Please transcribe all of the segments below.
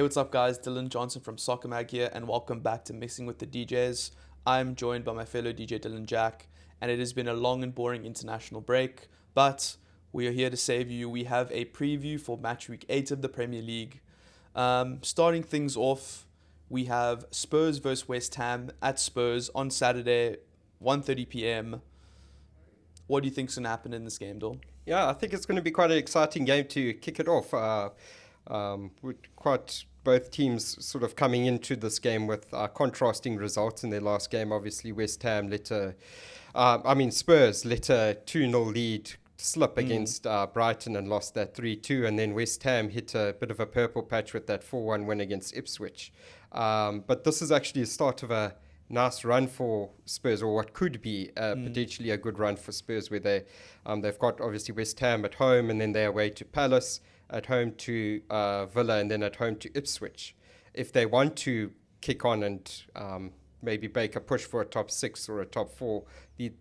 Hey, what's up, guys? Dylan Johnson from Soccer Mag here, and welcome back to Mixing with the DJs. I'm joined by my fellow DJ Dylan Jack, and it has been a long and boring international break, but we are here to save you. We have a preview for match week 8 of the Premier League. Starting things off, we have Spurs versus West Ham at Spurs on Saturday, 1:30 p.m. What do you think's going to happen in this game, Dol? Yeah, I think it's going to be quite an exciting game to kick it off. With quite both teams sort of coming into this game with contrasting results in their last game. Obviously, Spurs let a 2-0 lead slip against Brighton and lost that 3-2. And then West Ham hit a bit of a purple patch with that 4-1 win against Ipswich. But this is actually the start of a nice run for Spurs, or what could be potentially a good run for Spurs, where they've got obviously West Ham at home, and then they're away to Palace, at home to Villa, and then at home to Ipswich. If they want to kick on and maybe make a push for a top 6 or a top 4,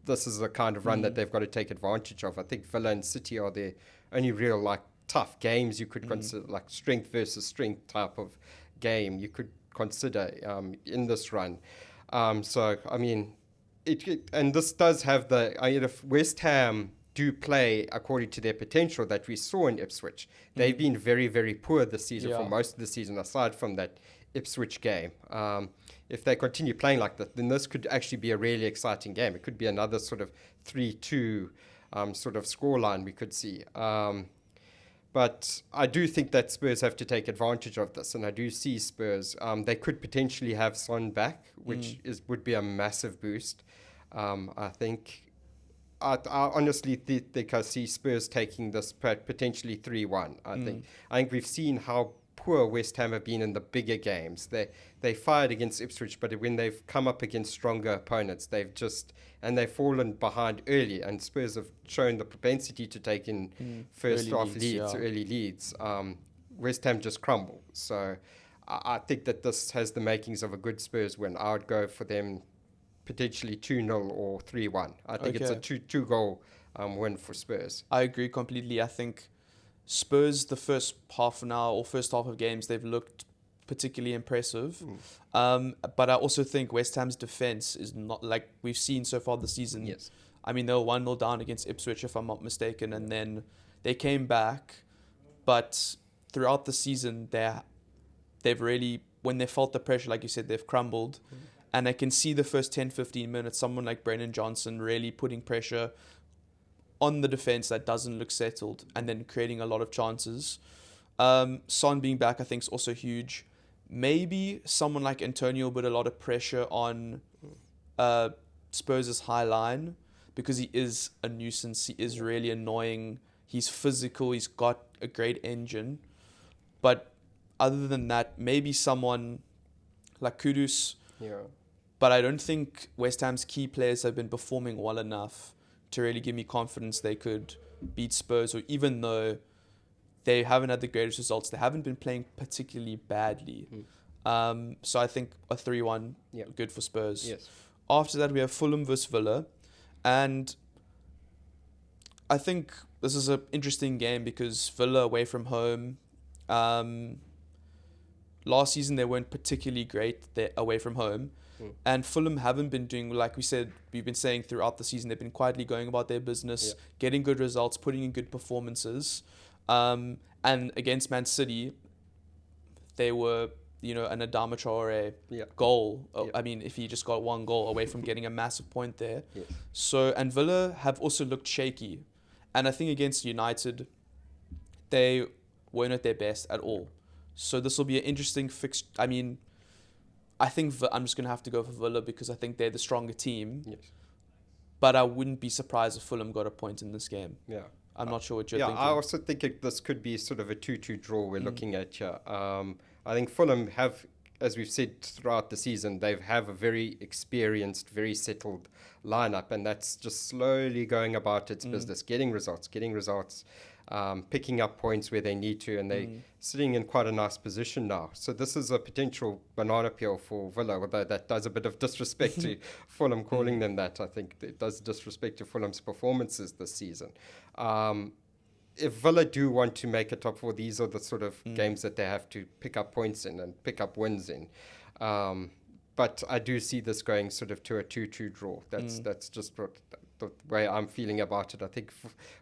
this is the kind of run that they've got to take advantage of. I think Villa and City are the only real tough games you could consider, strength versus strength type of game you could consider in this run. And this does have if West Ham do play according to their potential that we saw in Ipswich, they've been very, very poor this season for most of the season, aside from that Ipswich game. If they continue playing like that, then this could actually be a really exciting game. It could be another sort of 3-2 sort of scoreline we could see. But I do think that Spurs have to take advantage of this, and I do see Spurs. They could potentially have Son back, which would be a massive boost. I think. I honestly think I see Spurs taking this potentially 3-1. I think we've seen how poor West Ham have been in the bigger games. They fired against Ipswich, but when they've come up against stronger opponents, they've fallen behind early. And Spurs have shown the propensity to take in first half early leads. West Ham just crumble. So I think that this has the makings of a good Spurs win. I would go for them potentially 2-0 or 3-1. I think it's a two-goal win for Spurs. I agree completely. I think Spurs, the first half an hour or first half of games, they've looked particularly impressive. But I also think West Ham's defense is not like we've seen so far this season. Yes. I mean, they were 1-0 down against Ipswich, if I'm not mistaken, and then they came back. But throughout the season, they've really, when they felt the pressure, like you said, they've crumbled. And I can see the first 10-15 minutes, someone like Brennan Johnson really putting pressure on the defense that doesn't look settled, and then creating a lot of chances. Son being back, I think, is also huge. Maybe someone like Antonio put a lot of pressure on Spurs' high line, because he is a nuisance. He is really annoying. He's physical. He's got a great engine. But other than that, maybe someone like Kudus. Yeah. But I don't think West Ham's key players have been performing well enough to really give me confidence they could beat Spurs, or even though they haven't had the greatest results, they haven't been playing particularly badly. So I think a 3-1, good for Spurs. Yes. After that, we have Fulham versus Villa. And I think this is an interesting game because Villa away from home. Last season, they weren't particularly great away from home. And Fulham haven't been doing, like we've been saying throughout the season, they've been quietly going about their business, getting good results, putting in good performances. And against Man City, they were, an Adama Traore goal. I mean, if he just got one goal away from getting a massive point there. Yes. So, and Villa have also looked shaky. And I think against United, they weren't at their best at all. So this will be an interesting fix. I mean, I think I'm just going to have to go for Villa because I think they're the stronger team. Yes. But I wouldn't be surprised if Fulham got a point in this game. Yeah. I'm not sure what you're thinking. I also think this could be sort of a 2-2 draw we're looking at here. I think Fulham have, as we've said throughout the season, they have a very experienced, very settled lineup, and that's just slowly going about its business, getting results, picking up points where they need to, and they're sitting in quite a nice position now. So this is a potential banana peel for Villa, although that does a bit of disrespect to Fulham calling them that. I think it does disrespect to Fulham's performances this season. if Villa do want to make a top four, these are the sort of games that they have to pick up points in and pick up wins in. But I do see this going sort of to a 2-2 draw. That's just what the way I'm feeling about it. I think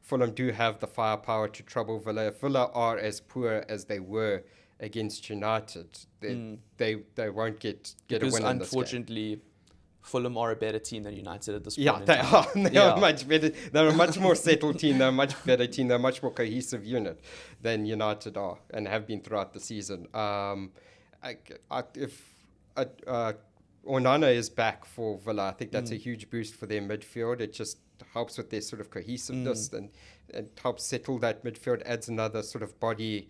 Fulham do have the firepower to trouble Villa. If Villa are as poor as they were against United, they won't get a win in this game. Unfortunately, Fulham are a better team than United at this point. Yeah, they are. They are much better. They're a much more settled team. They're a much better team. They're a much more cohesive unit than United are and have been throughout the season. If Onana is back for Villa, I think that's a huge boost for their midfield. It just helps with their sort of cohesiveness and helps settle that midfield, adds another sort of body.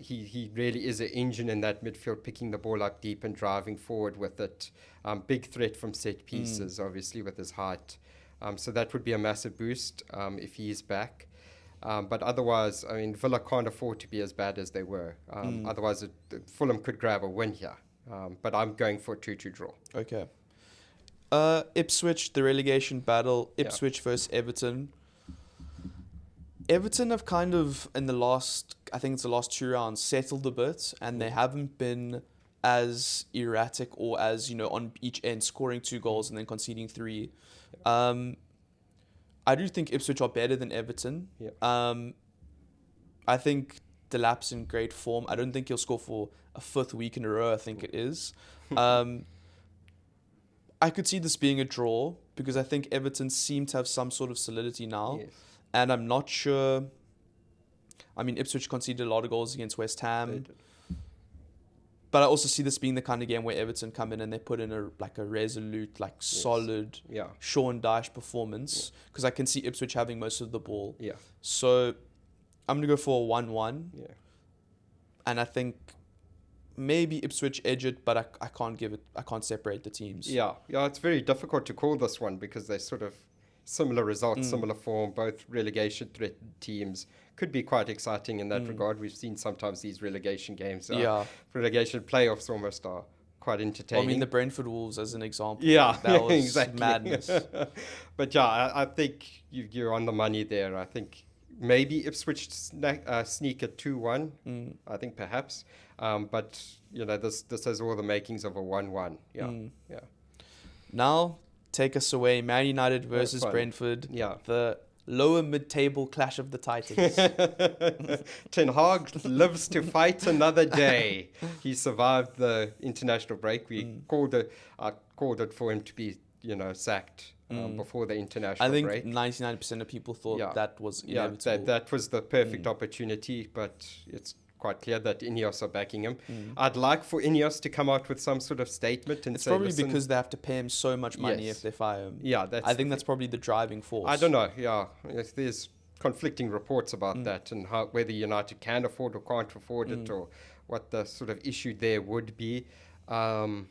He really is an engine in that midfield, picking the ball up deep and driving forward with it. Big threat from set pieces, obviously, with his height. So that would be a massive boost if he is back. But otherwise, I mean, Villa can't afford to be as bad as they were. Otherwise, Fulham could grab a win here. But I'm going for a 2-2 draw. Okay. Ipswich, the relegation battle. Ipswich versus Everton. Everton have kind of, in the last 2 rounds, settled a bit, and they haven't been as erratic or as, on each end, scoring 2 goals and then conceding 3. I do think Ipswich are better than Everton. I think Delap's in great form. I don't think he'll score for a 5th week in a row, I think it is. I could see this being a draw because I think Everton seem to have some sort of solidity now. Yes. And I'm not sure. I mean, Ipswich conceded a lot of goals against West Ham. But I also see this being the kind of game where Everton come in and they put in a resolute, solid Sean Dyche performance. Because I can see Ipswich having most of the ball. So I'm going to go for a 1-1. And I think maybe Ipswich edge it, but I can't separate the teams. Yeah, it's very difficult to call this one because they're sort of similar results, similar form, both relegation threatened teams. Could be quite exciting in that regard. We've seen sometimes these relegation games, relegation playoffs almost are quite entertaining. I mean, the Brentford Wolves as an example. That was exactly madness. But I think you're on the money there. I think maybe Ipswich sneak a 2-1. I think perhaps. But, this has all the makings of a 1-1. Now, take us away. Man United versus Brentford. The lower mid-table clash of the Titans. Ten Hag lives to fight another day. He survived the international break. I called it for him to be, sacked before the international break. I think 99% of people thought that was inevitable. That was the perfect opportunity, but it's quite clear that Ineos are backing him. I'd like for Ineos to come out with some sort of statement and it's say, probably because they have to pay him so much money if they fire him. I think that's probably the driving force. I don't know. There's conflicting reports about that and whether United can afford or can't afford it or what the sort of issue there would be. But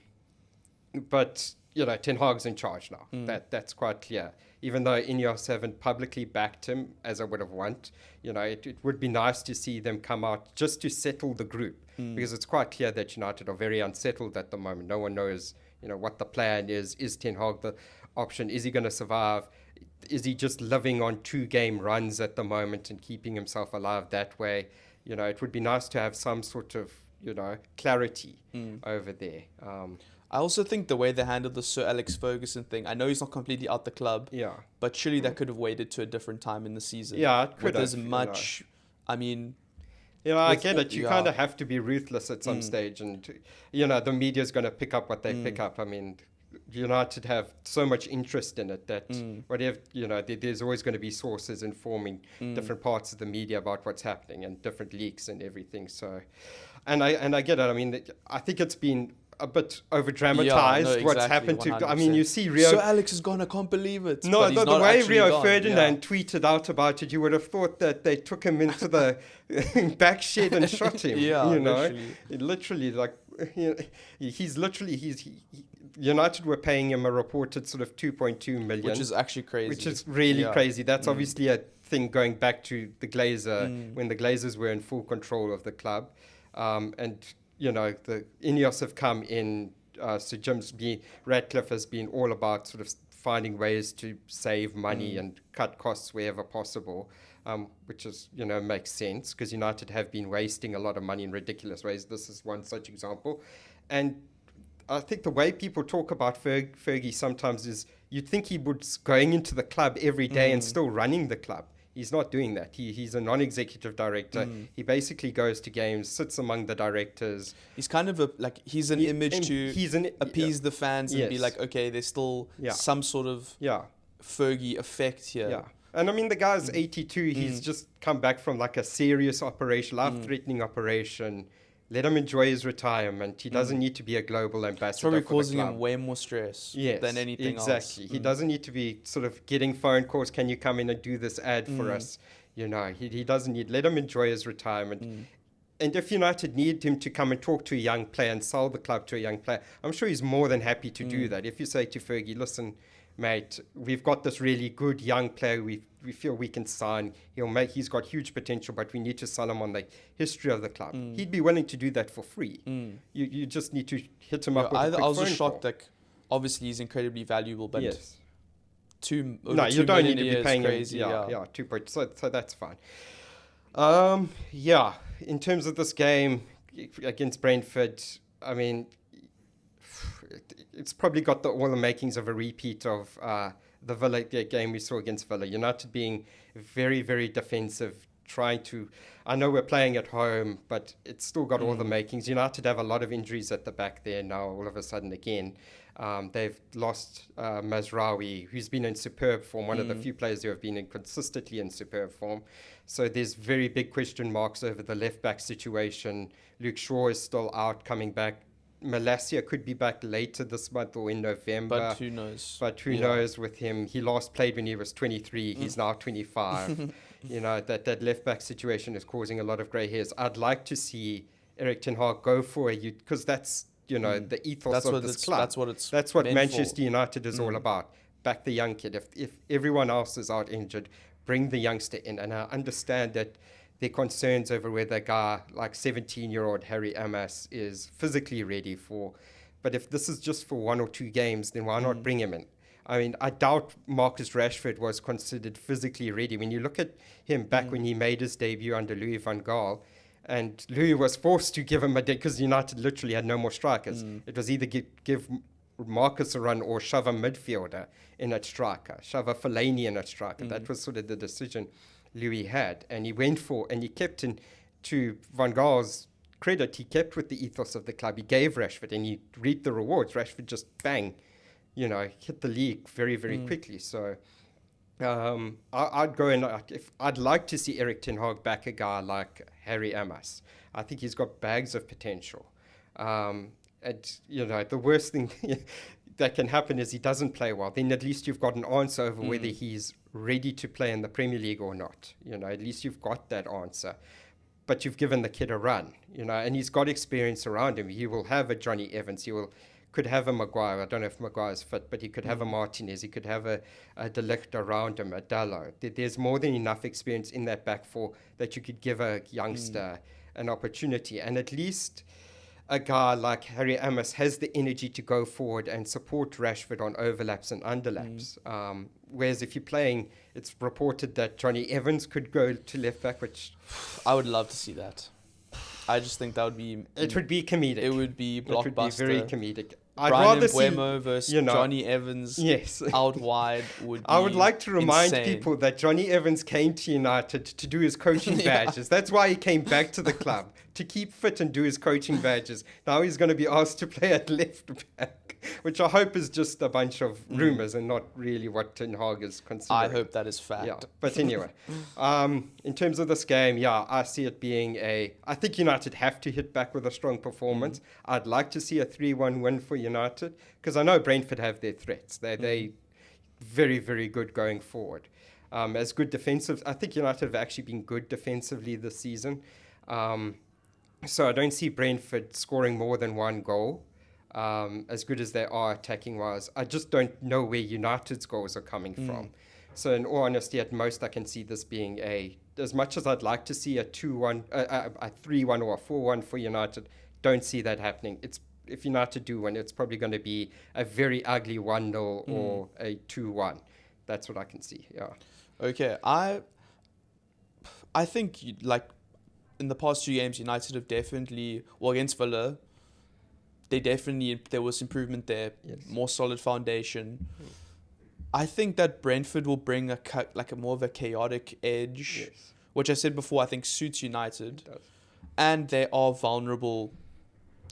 Ten Hag's in charge now. That's quite clear. Even though Ineos haven't publicly backed him as I would have wanted, it would be nice to see them come out just to settle the group because it's quite clear that United are very unsettled at the moment. No one knows, what the plan is. Is Ten Hag the option? Is he going to survive? Is he just living on 2-game runs at the moment and keeping himself alive that way? It would be nice to have some sort of, clarity over there. I also think the way they handled the Sir Alex Ferguson thing, I know he's not completely out the club, but surely that could have waited to a different time in the season. It could with have. As much, I mean... I get it. You kind of have to be ruthless at some stage and, the media's going to pick up what they pick up. I mean, United have so much interest in it that whatever, there's always going to be sources informing different parts of the media about what's happening and different leaks and everything. So, and I get it. I mean, I think it's been a bit over dramatized what's happened 100%. To. I mean, you see Rio. So Alex is gone. I can't believe it. No, the way Rio Ferdinand tweeted out about it, you would have thought that they took him into the back shed and shot him. Literally, United were paying him a reported sort of 2.2 million, which is actually crazy. Which is really crazy. That's obviously a thing going back to the Glazer when the Glazers were in full control of the club, and. The Ineos have come in Sir Ratcliffe has been all about sort of finding ways to save money and cut costs wherever possible, which is, makes sense because United have been wasting a lot of money in ridiculous ways. This is one such example. And I think the way people talk about Fergie sometimes is you'd think he would going into the club every day and still running the club. He's not doing that. He's a non-executive director. He basically goes to games, sits among the directors. He's kind of he's an image to appease the fans and be like, okay, there's still some sort of Fergie effect here. Yeah. And I mean, the guy's 82. He's just come back from like a serious operation, life-threatening operation. Let him enjoy his retirement. He doesn't need to be a global ambassador. It's probably causing him way more stress than anything else. Exactly. He doesn't need to be sort of getting phone calls. Can you come in and do this ad for us? He doesn't need. Let him enjoy his retirement. And if United need him to come and talk to a young player and sell the club to a young player, I'm sure he's more than happy to do that. If you say to Fergie, listen, mate, we've got this really good young player we feel we can sign. He's got huge potential, but we need to sell him on the history of the club. He'd be willing to do that for free. You just need to hit him up with a quick phone call. I was just shocked that obviously he's incredibly valuable, but you don't need to be paying crazy. Him. 2 points. So that's fine. In terms of this game against Brentford, I mean, it's probably got all the makings of a repeat of the Villa game we saw against Villa. United being very, very defensive, I know we're playing at home, but it's still got all the makings. United have a lot of injuries at the back there now, all of a sudden again. They've lost Mazraoui, who's been in superb form, one of the few players who have been consistently in superb form. So there's very big question marks over the left-back situation. Luke Shaw is still out, coming back. Malacia could be back later this month or in November. But who knows? Who knows with him? He last played when he was 23. He's now 25. That left-back situation is causing a lot of grey hairs. I'd like to see Erik ten Hag go for because that's, the ethos of this club. That's what Manchester United is all about. Back the young kid. If everyone else is out injured, bring the youngster in. And I understand that their concerns over whether a guy like 17-year-old Harry Amas is physically ready for. But if this is just for 1 or 2 games, then why not bring him in? I mean, I doubt Marcus Rashford was considered physically ready. When you look at him back when he made his debut under Louis van Gaal, and Louis was forced to give him a day because United literally had no more strikers. It was either give Marcus a run or shove a midfielder in at striker, shove a Fellaini in at striker. That was sort of the decision Louis had, and he went for, and he kept in, to Van Gaal's credit, he kept with the ethos of the club. He gave Rashford, and he reaped the rewards. Rashford just bang, hit the league very, very quickly. So I'd go and I'd like to see Erik ten Hag back a guy like Harry Amas. I think he's got bags of potential. And the worst thing that can happen is he doesn't play well. Then at least you've got an answer over whether he's ready to play in the Premier League or not. At least you've got that answer. But you've given the kid a run, and he's got experience around him. He will have a Johnny Evans. Could have a Maguire. I don't know if Maguire's fit, but he could have a Martinez. He could have a De Ligt around him, a Dallo. There's more than enough experience in that back four that you could give a youngster an opportunity. And at least a guy like Harry Amas has the energy to go forward and support Rashford on overlaps and underlaps. Whereas if you're playing, it's reported that Johnny Evans could go to left back, which I would love to see that. I just think that would be... It would be comedic. It would be blockbuster. It would be very comedic. I'd rather Mbeumo versus Johnny Evans out wide would be I would like to remind insane. people that Johnny Evans came to United to do his coaching badges. That's why he came back to the club, to keep fit and do his coaching badges. Now he's going to be asked to play at left back, which I hope is just a bunch of rumours and not really what Ten Hag is considering. I hope that is fact. Yeah, but anyway, in terms of this game, I see it being I think United have to hit back with a strong performance. I'd like to see a 3-1 win for United, because I know Brentford have their threats. They're very, very good going forward. As good defensive, I think United have actually been good defensively this season. So I don't see Brentford scoring more than 1 goal. As good as they are attacking-wise, I just don't know where United's goals are coming from. So in all honesty, at most I can see this being as much as I'd like to see a 2-1, a 3-1 or a 4-1 for United, don't see that happening. if United do win, it's probably going to be a very ugly 1-0 or a 2-1. That's what I can see. Yeah. Okay, I think like in the past 2 games, United have definitely, well, against Villa, there was improvement there, more solid foundation. I think that Brentford will bring a more of a chaotic edge, which I said before I think suits United, and they are vulnerable.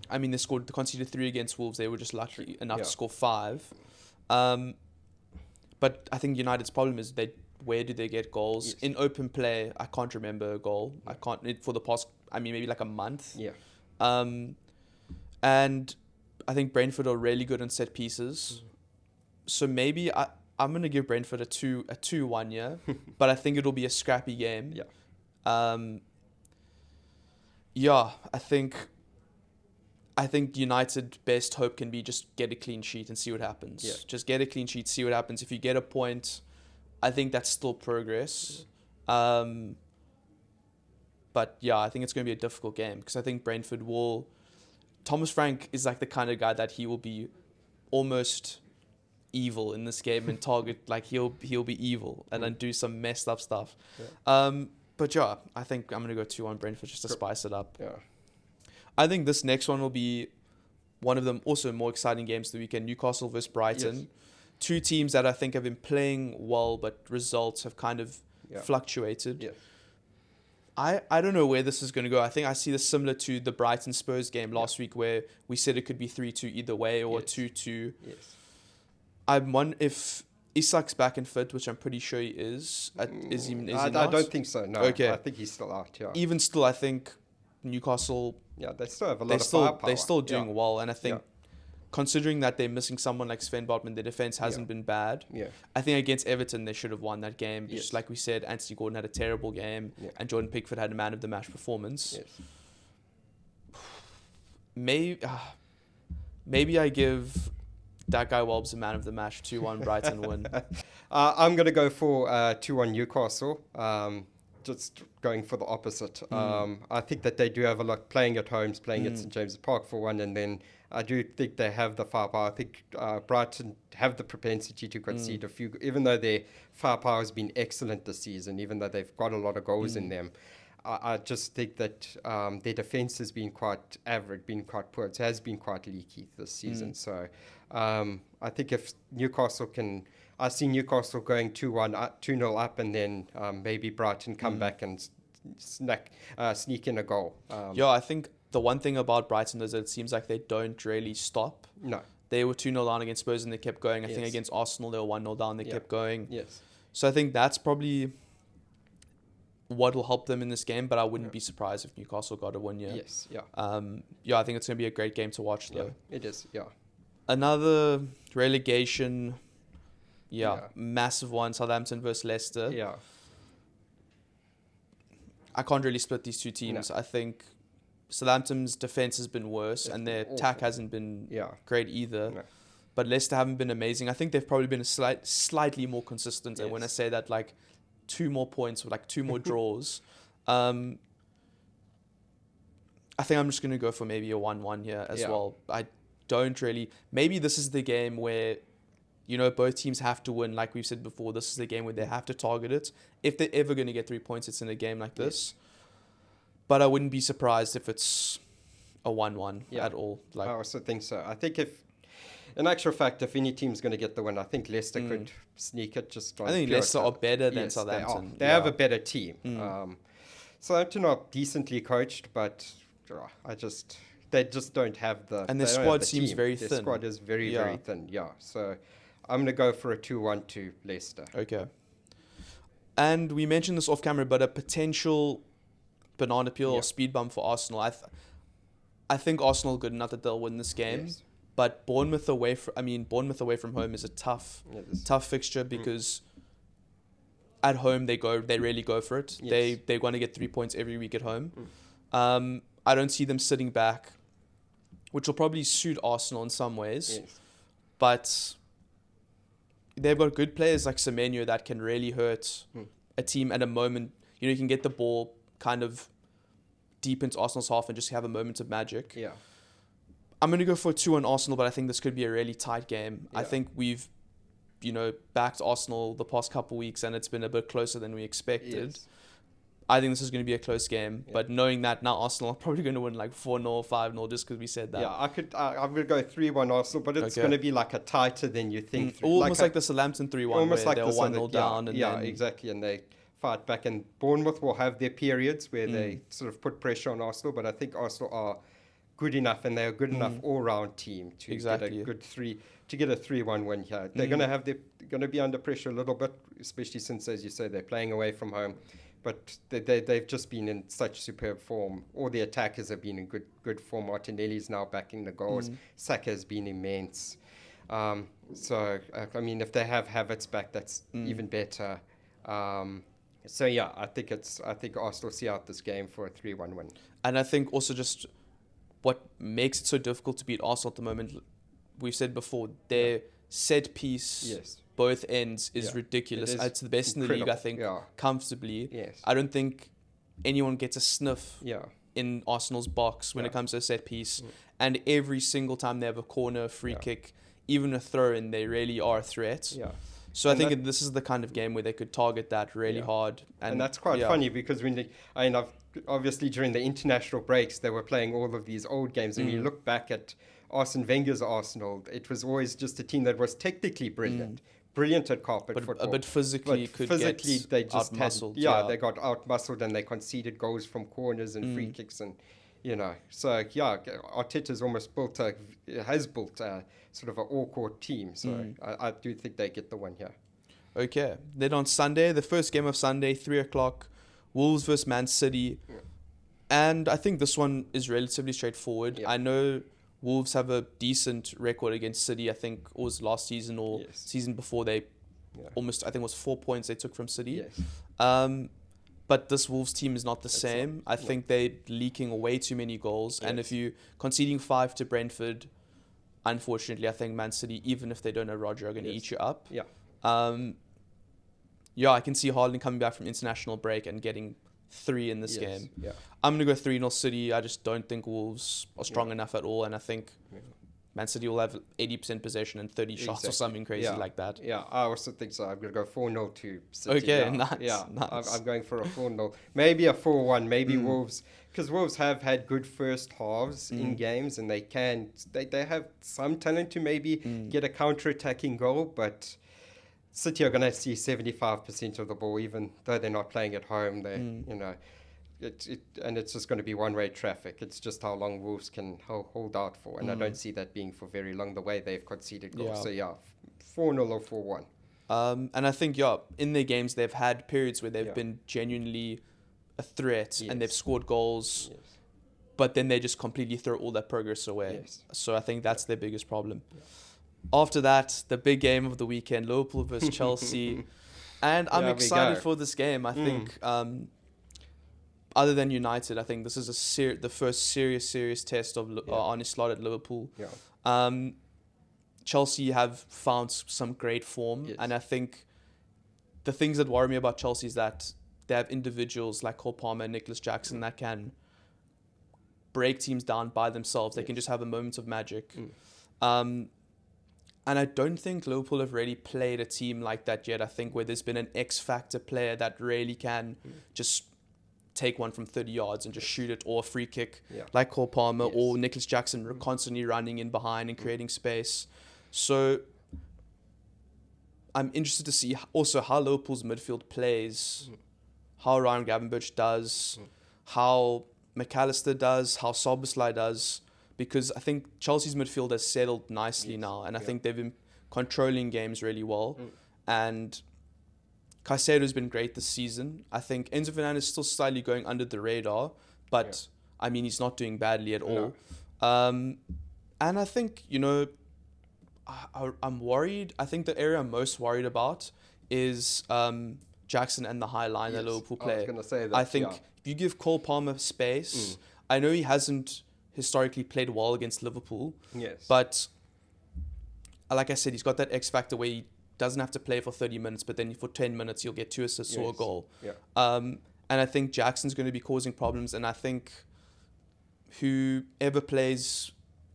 I mean, they conceded 3 against Wolves. They were just lucky enough to score 5. But I think United's problem is where do they get goals in open play? I can't remember a goal. I can't for the past. I mean, maybe like a month. Yeah. And I think Brentford are really good on set pieces. So maybe I'm gonna give Brentford a 2-1 here, but I think it'll be a scrappy game. Yeah. I think United best hope can be just get a clean sheet and see what happens. Yeah. Just get a clean sheet, see what happens. If you get a point, I think that's still progress. But yeah, I think it's going to be a difficult game because I think Brentford will. Thomas Frank is like the kind of guy that he will be almost evil in this game and target, like he'll be evil and then do some messed up stuff. But yeah, I think I'm going to go 2-1 Brentford just to spice it up. Yeah. I think this next one will be one of them also more exciting games of the weekend. Newcastle versus Brighton. Yes. 2 teams that I think have been playing well, but results have kind of fluctuated. Yeah. I don't know where this is going to go. I think I see this similar to the Brighton Spurs game last week where we said it could be 3-2 either way or 2-2. Yes. I'm wondering if Isak's back and fit, which I'm pretty sure he is. Is he not? I don't think so, no. Okay. I think he's still out, yeah. Even still, I think Newcastle... Yeah, they still have a lot of firepower. They're still doing well, and I think considering that they're missing someone like Sven Botman, their defense hasn't been bad. Yeah. I think against Everton, they should have won that game. Just like we said, Anthony Gordon had a terrible game, and Jordan Pickford had a man of the match performance. Yes. Maybe I give that guy Welbs a man of the match, 2-1 Brighton win. I'm going to go for 2-1 Newcastle. Just going for the opposite. I think that they do have a lot playing at home, playing at St James's Park for one, and then I do think they have the firepower. I think Brighton have the propensity to concede a few, even though their firepower has been excellent this season, even though they've got a lot of goals in them. I just think that their defense has been quite average, been quite poor. It has been quite leaky this season. So I think if Newcastle can... I see Newcastle going 2-0 up, and then maybe Brighton come back and sneak in a goal. I think the one thing about Brighton is that it seems like they don't really stop. No. They were 2-0 down against Spurs and they kept going. I think against Arsenal they were 1-0 down, they kept going. Yes. So I think that's probably what will help them in this game, but I wouldn't be surprised if Newcastle got a win. Yes, yeah. I think it's going to be a great game to watch though. Yeah, it is, yeah. Another relegation... massive one, Southampton versus Leicester. Yeah. I can't really split these two teams. No. I think Southampton's defense has been worse and their attack hasn't been great either. No. But Leicester haven't been amazing. I think they've probably been slightly more consistent. And when I say that, like 2 more points or like 2 more draws, I think I'm just going to go for maybe a 1-1 here as well. I don't really... Maybe this is the game where... both teams have to win. Like we've said before, this is the game where they have to target it. If they're ever going to get 3 points, it's in a game like this. But I wouldn't be surprised if it's a 1-1 at all. I also think so. I think in actual fact, if any team's going to get the win, I think Leicester could sneak it just on I think Leicester are better than Southampton. They have a better team. Southampton are decently coached, but they just don't have the... And their squad seems very thin. Their squad is very, very thin, So... I'm going to go for a 2-1 to Leicester. Okay. And we mentioned this off camera, but a potential banana peel or speed bump for Arsenal. I think Arsenal are good enough that they'll win this game. Yes. But Bournemouth away from home is a tough fixture because at home they really go for it. Yes. They're going to get 3 points every week at home. I don't see them sitting back, which will probably suit Arsenal in some ways. Yes. But they've got good players like Semenyo that can really hurt a team at a moment. You can get the ball kind of deep into Arsenal's half and just have a moment of magic. Yeah. I'm going to go for 2-1 Arsenal, but I think this could be a really tight game. Yeah. I think we've, backed Arsenal the past couple of weeks, and it's been a bit closer than we expected. Yes. I think this is going to be a close game, but knowing that now Arsenal are probably going to win like 4-0, 5-0 just because we said that. Yeah, I'm going to go 3-1 Arsenal, but it's going to be like a tighter than you think. Almost like the Southampton 3-1 almost where like they're 1-0 down. And then, exactly, and they fight back. And Bournemouth will have their periods where they sort of put pressure on Arsenal, but I think Arsenal are good enough, and they're a good enough all-round team to get a good 3-1 win here. They're going to be under pressure a little bit, especially since, as you say, they're playing away from home. But they've just been in such superb form. All the attackers have been in good form. Martinelli's now backing the goals. Saka has been immense. So if they have Havertz back, that's even better. I think Arsenal see out this game for a 3-1 win. And I think also just what makes it so difficult to beat Arsenal at the moment, we've said before, their set piece, both ends, is ridiculous. It's the best in the league, I think, comfortably. Yes. I don't think anyone gets a sniff in Arsenal's box when it comes to a set piece. And every single time they have a corner, a free kick, even a throw-in, they really are a threat. Yeah. So I think this is the kind of game where they could target that really hard. And that's quite funny because obviously during the international breaks, they were playing all of these old games. And you look back at Arsene Wenger's Arsenal, it was always just a team that was technically brilliant. Brilliant at carpet football. But physically they just out-muscled. They got out-muscled and they conceded goals from corners and free kicks and, So, Arteta's has built a sort of an all-court team. So I do think they get the win here. Okay. Then on Sunday, the first game of Sunday, 3 o'clock, Wolves versus Man City. Yeah. And I think this one is relatively straightforward. Yeah. I know Wolves have a decent record against City. I think it was last season or season before they almost, I think it was 4 points they took from City. Yes. But this Wolves team is not the same. I think they're leaking way too many goals. Yes. And if you conceding 5 to Brentford, unfortunately, I think Man City, even if they don't know Roger, are going to eat you up. Yeah. I can see Haaland coming back from international break and getting 3 in this game. Yeah. I'm going to go 3-0 City. I just don't think Wolves are strong enough at all. And I think Man City will have 80% possession and 30 shots or something crazy like that. Yeah, I also think so. I'm going to go 4-0 to City. Okay, nice. Yeah, nice. I'm going for a 4-0. Maybe a 4-1. Maybe Wolves, because Wolves have had good first halves in games, and they have some talent to maybe get a counter-attacking goal, but City are going to see 75% of the ball, even though they're not playing at home. And it's just going to be one-way traffic. It's just how long Wolves can hold out for, and I don't see that being for very long. The way they've conceded goals, 4-0 or 4-1. And I think in their games they've had periods where they've been genuinely a threat and they've scored goals, but then they just completely throw all that progress away. Yes. So I think that's their biggest problem. Yeah. After that, the big game of the weekend, Liverpool versus Chelsea. And I'm excited for this game. I think, other than United, I think this is the first serious test of Arne Slot at Liverpool. Yeah. Chelsea have found some great form. Yes. And I think the things that worry me about Chelsea is that they have individuals like Cole Palmer and Nicholas Jackson that can break teams down by themselves. They can just have a moment of magic. And I don't think Liverpool have really played a team like that yet. I think where there's been an X-factor player that really can just take one from 30 yards and just shoot it, or a free kick like Cole Palmer or Nicholas Jackson constantly running in behind and creating space. So I'm interested to see also how Liverpool's midfield plays, how Ryan Gravenberch does, how McAllister does, how Szoboszlai does. Because I think Chelsea's midfield has settled nicely now, and I think they've been controlling games really well. And Caicedo's been great this season. I think Enzo Fernandez is still slightly going under the radar, but I mean, he's not doing badly at all. And I think, I'm worried. I think the area I'm most worried about is Jackson and the high line that Liverpool play. I was going to say that. I think if you give Cole Palmer space, I know he hasn't historically played well against Liverpool. Yes. But like I said, he's got that X factor where he doesn't have to play for 30 minutes, but then for 10 minutes he'll get 2 assists or a goal. Yeah. And I think Jackson's going to be causing problems, and I think whoever plays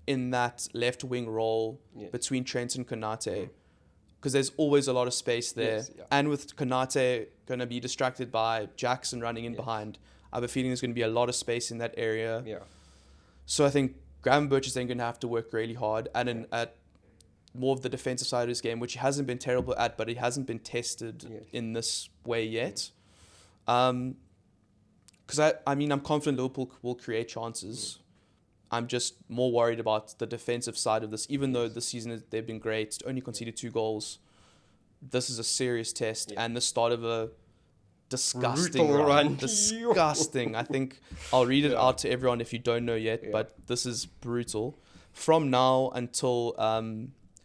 in that left wing role Yes. between Trent and Konate, because there's always a lot of space there. Yes, yeah. And with Konate going to be distracted by Jackson running in Yes. behind, I have a feeling there's going to be a lot of space in that area. Yeah. So I think Gravenberch is then going to have to work really hard at more of the defensive side of his game, which he hasn't been terrible at, but he hasn't been tested Yes. in this way yet. Because I'm confident Liverpool will create chances. I'm just more worried about the defensive side of this. Even though this season they've been great, only conceded 2 goals. This is a serious test and the start of a disgusting run. Disgusting. I think I'll read it out to everyone if you don't know yet, but this is brutal. From now until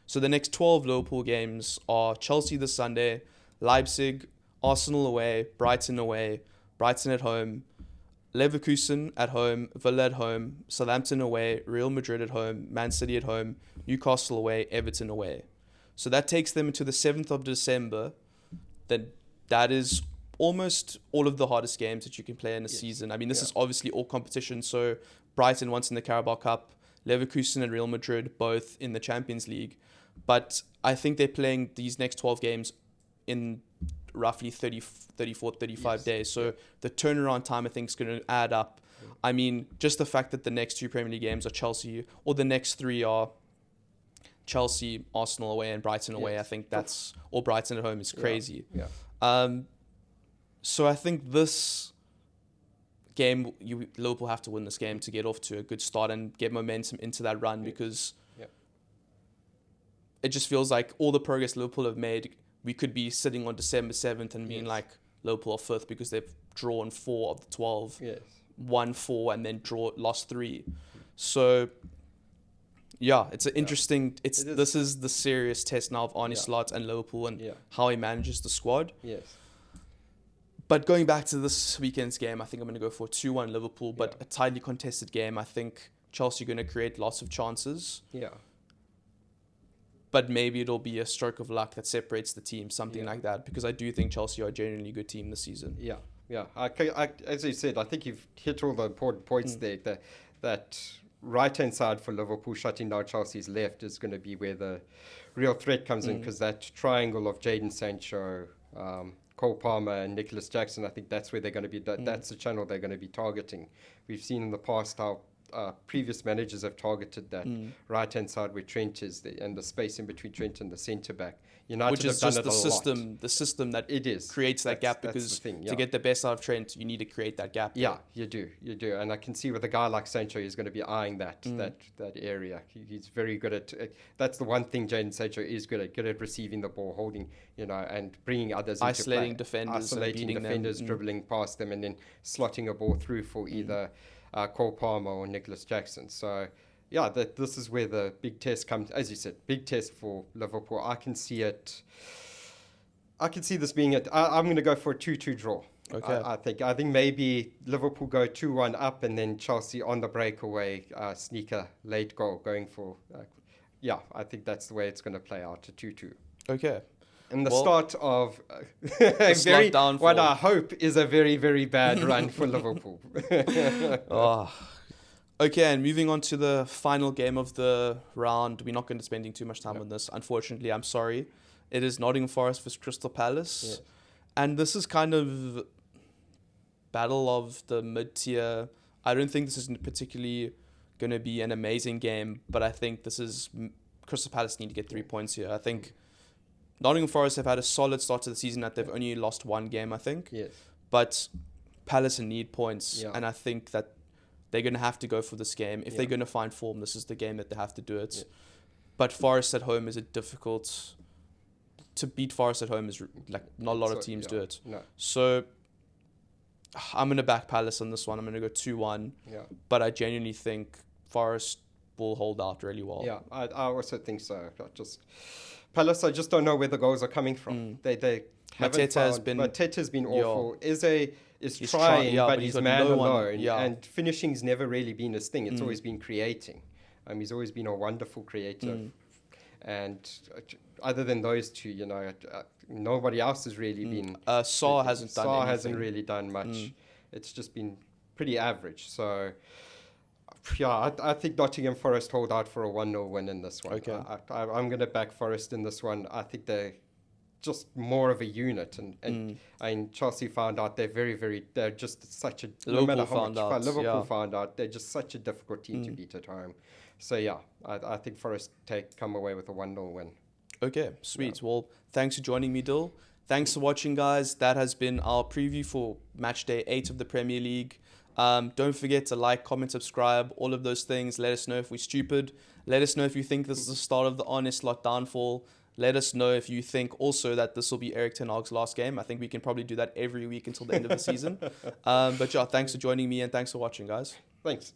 so the next 12 Liverpool games are Chelsea this Sunday, Leipzig, Arsenal away, Brighton at home, Leverkusen at home, Villa at home, Southampton away, Real Madrid at home, Man City at home, Newcastle away, Everton away. So that takes them into the 7th of December. That is almost all of the hardest games that you can play in a season. I mean, this is obviously all competition. So Brighton once in the Carabao Cup, Leverkusen and Real Madrid both in the Champions League. But I think they're playing these next 12 games in roughly 35 days. So the turnaround time, I think, is going to add up. I mean, just the fact that the next 2 Premier League games are Chelsea, or the next 3 are Chelsea, Arsenal away, and Brighton away. I think that's, or Brighton at home is crazy. So I think this game, Liverpool have to win this game to get off to a good start and get momentum into that run, because it just feels like all the progress Liverpool have made, we could be sitting on December 7th and being like Liverpool are 5th because they've drawn 4 of the 12, won 4 and then lost 3. So it's an interesting. This is the serious test now of Arne Slot and Liverpool and how he manages the squad. But going back to this weekend's game, I think I'm going to go for a 2-1 Liverpool, but a tightly contested game. I think Chelsea are going to create lots of chances. But maybe it'll be a stroke of luck that separates the team, something like that, because I do think Chelsea are a genuinely good team this season. As you said, I think you've hit all the important points there. That right-hand side for Liverpool shutting down Chelsea's left is going to be where the real threat comes in, because that triangle of Jadon Sancho, Cole Palmer and Nicholas Jackson, I think that's where they're going to be. That's the channel they're going to be targeting. We've seen in the past how previous managers have targeted that right-hand side where Trent is, and the space in between Trent and the centre-back. United Which is have just done the system that it is. creates that gap, because to get the best out of Trent, you need to create that gap. You do. And I can see with a guy like Sancho, he's going to be eyeing that area. He's very good at that's the one thing Jadon Sancho is good at receiving the ball, holding, and bringing others isolating into play. Isolating defenders, dribbling past them, and then slotting a ball through for either Cole Palmer or Nicholas Jackson. So this is where the big test comes. As you said, big test for Liverpool. I can see this being I'm going to go for a 2-2 draw. Okay. I think maybe Liverpool go 2-1 up, and then Chelsea on the breakaway sneak a late goal, going for I think that's the way it's going to play out, a 2-2. Okay. And the start of what I hope is a very, very bad run for Liverpool. Okay, and moving on to the final game of the round. We're not going to be spending too much time on this. Unfortunately, I'm sorry. It is Nottingham Forest vs Crystal Palace. And this is kind of battle of the mid-tier. I don't think this is particularly going to be an amazing game, but I think Crystal Palace need to get 3 points here. I think Nottingham Forest have had a solid start to the season, that they've only lost 1 game, I think. But Palace need points, and I think that they're going to have to go for this game. If they're going to find form, this is the game that they have to do it. But Forest at home is difficult. To beat Forest at home is like not a lot of teams do it. So I'm going to back Palace on this one. I'm going to go 2-1. But I genuinely think Forest will hold out really well. I also think so. Palace, I just don't know where the goals are coming from. They Mateta's been awful. He's trying, but he's man alone. And finishing's never really been his thing. It's always been creating. He's always been a wonderful creator. And other than those two, nobody else has really been. Saar hasn't really done much. It's just been pretty average. So Yeah, I think Nottingham Forest hold out for a 1-0 win in this one. Okay. I'm going to back Forest in this one. I think they're just more of a unit. And Chelsea found out they're just such a... Liverpool no matter how found much out, Liverpool found out, they're just such a difficult team to beat at home. So, yeah, I think Forest come away with a 1-0 win. Okay, sweet. Well, thanks for joining me, Dill. Thanks for watching, guys. That has been our preview for Matchday 8 of the Premier League. Don't forget to like, comment, subscribe, all of those things. Let us know if we're stupid. Let us know if you think this is the start of the Honest Lot downfall. Let us know if you think also that this will be Erik ten Hag's last game. I think we can probably do that every week until the end of the season. But yeah, thanks for joining me and thanks for watching, guys. Thanks.